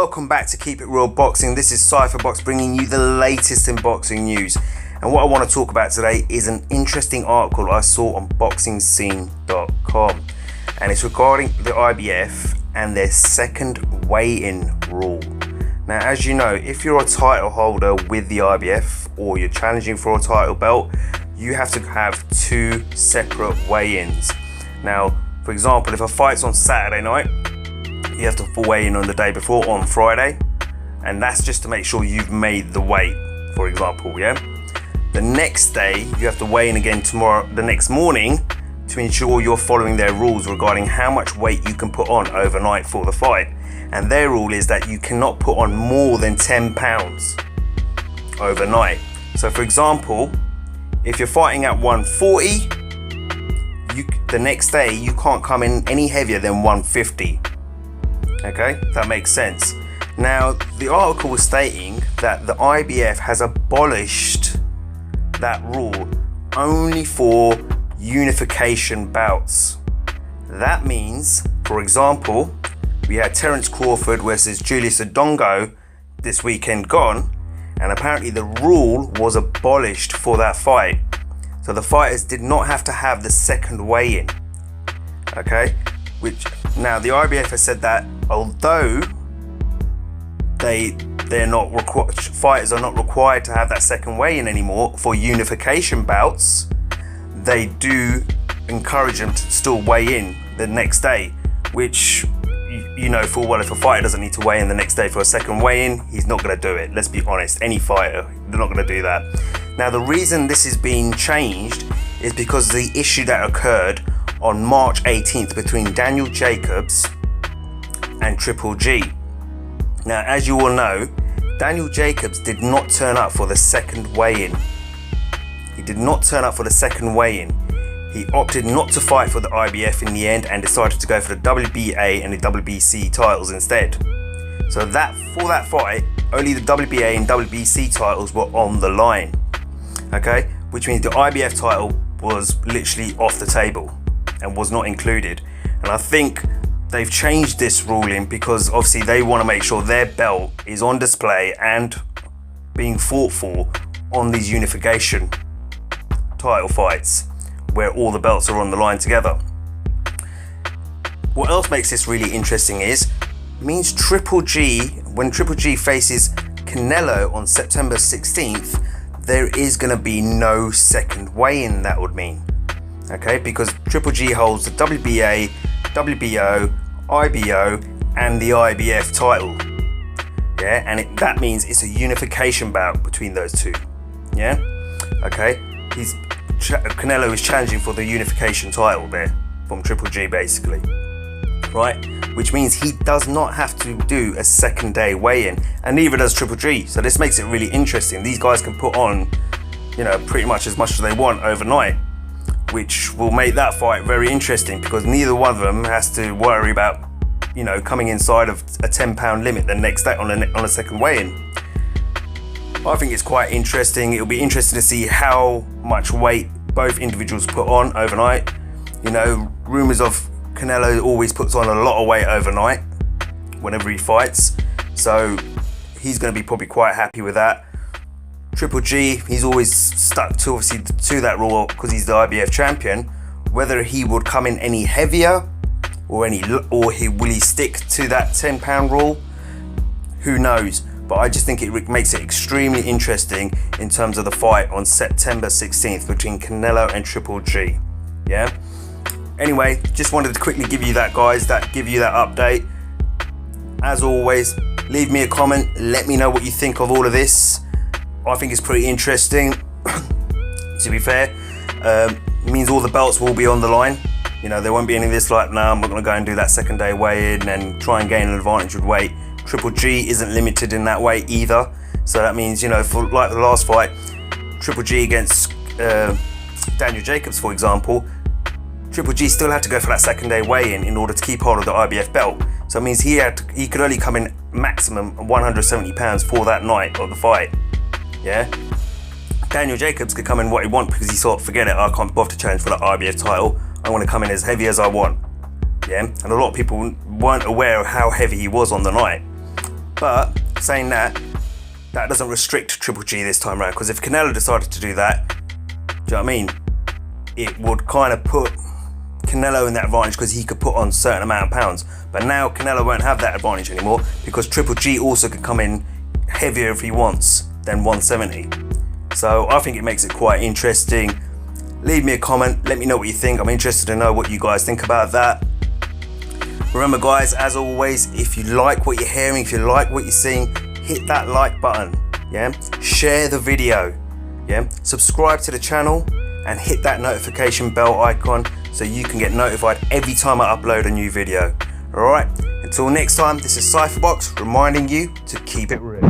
welcome back to Keep It Real Boxing. This is Cypherbox bringing you the latest in boxing news. And what I want to talk about today is an interesting article I saw on boxingscene.com. And it's regarding the IBF and their second weigh-in rule. Now, as you know, if you're a title holder with the IBF or you're challenging for a title belt, you have to have two separate weigh-ins. Now, for example, if a fight's on Saturday night, you have to weigh in on the day before on Friday, and that's just to make sure you've made the weight, for example, yeah? The next day, you have to weigh in again the next morning to ensure you're following their rules regarding how much weight you can put on overnight for the fight. And their rule is that you cannot put on more than 10 pounds overnight. So for example, if you're fighting at 140, the next day you can't come in any heavier than 150. Okay, that makes sense. Now, the article was stating that the IBF has abolished that rule only for unification bouts. That means, for example, we had Terence Crawford versus Julius Odongo this weekend gone, and apparently the rule was abolished for that fight. So the fighters did not have to have the second weigh-in. Okay, which now the IBF has said that although fighters are not required to have that second weigh-in anymore for unification bouts, they do encourage them to still weigh in the next day, which you know full well if a fighter doesn't need to weigh in the next day for a second weigh-in, he's not going to do it. Let's be honest, any fighter, they're not going to do that. Now, the reason this is being changed is because the issue that occurred on March 18th between Daniel Jacobs and Triple G. Now, as you all know, Daniel Jacobs did not turn up for the second weigh-in. He did not turn up for the second weigh-in. He opted not to fight for the IBF in the end and decided to go for the WBA and the WBC titles instead. So for that fight, only the WBA and WBC titles were on the line. Okay, which means the IBF title was literally off the table and was not included. And I think they've changed this ruling because obviously they want to make sure their belt is on display and being fought for on these unification title fights where all the belts are on the line together. What else makes this really interesting is it means Triple G, when Triple G faces Canelo on September 16th, there is going to be no second weigh-in, that would mean. Okay, because Triple G holds the WBA, WBO, IBO and the IBF title. Yeah, and that means it's a unification bout between those two. Yeah, okay, Canelo is challenging for the unification title there from Triple G basically, right? Which means he does not have to do a second day weigh-in, and neither does Triple G. So this makes it really interesting. These guys can put on, you know, pretty much as much as they want overnight, which will make that fight very interesting because neither one of them has to worry about, you know, coming inside of a 10-pound limit the next day on a second weigh-in. I think it's quite interesting. It'll be interesting to see how much weight both individuals put on overnight. You know, rumours of Canelo always puts on a lot of weight overnight whenever he fights, so he's going to be probably quite happy with that. Triple G, he's always stuck to obviously to that rule because he's the IBF champion. Whether he would come in any heavier or will he stick to that 10-pound rule, who knows. But I just think it makes it extremely interesting in terms of the fight on September 16th between Canelo and Triple G. Yeah. Anyway, just wanted to quickly give you that, guys, give you that update. As always, leave me a comment. Let me know what you think of all of this. I think it's pretty interesting. To be fair, it means all the belts will be on the line. You know, there won't be any of this like, no, I'm not going to go and do that second day weigh-in and try and gain an advantage with weight. Triple G isn't limited in that way either. So that means, you know, for like the last fight, Triple G against Daniel Jacobs, for example, Triple G still had to go for that second day weigh-in in order to keep hold of the IBF belt. So it means he could only come in maximum 170 pounds for that night of the fight. Yeah. Daniel Jacobs could come in what he wants because he thought, forget it, I can't bother to challenge for that IBF title. I want to come in as heavy as I want. Yeah. And a lot of people weren't aware of how heavy he was on the night. But saying that, that doesn't restrict Triple G this time around, because if Canelo decided to do that, do you know what I mean? It would kind of put Canelo in that advantage, because he could put on a certain amount of pounds. But now Canelo won't have that advantage anymore, because Triple G also could come in heavier if he wants than 170. So I think it makes it quite interesting. Leave me a comment, let me know what you think. I'm interested to know what you guys think about that. Remember guys, as always, if you like what you're hearing, if you like what you're seeing, hit that like button, yeah? Share the video, yeah? Subscribe to the channel and hit that notification bell icon so you can get notified every time I upload a new video. Alright, until next time, this is Cypherbox reminding you to keep it real.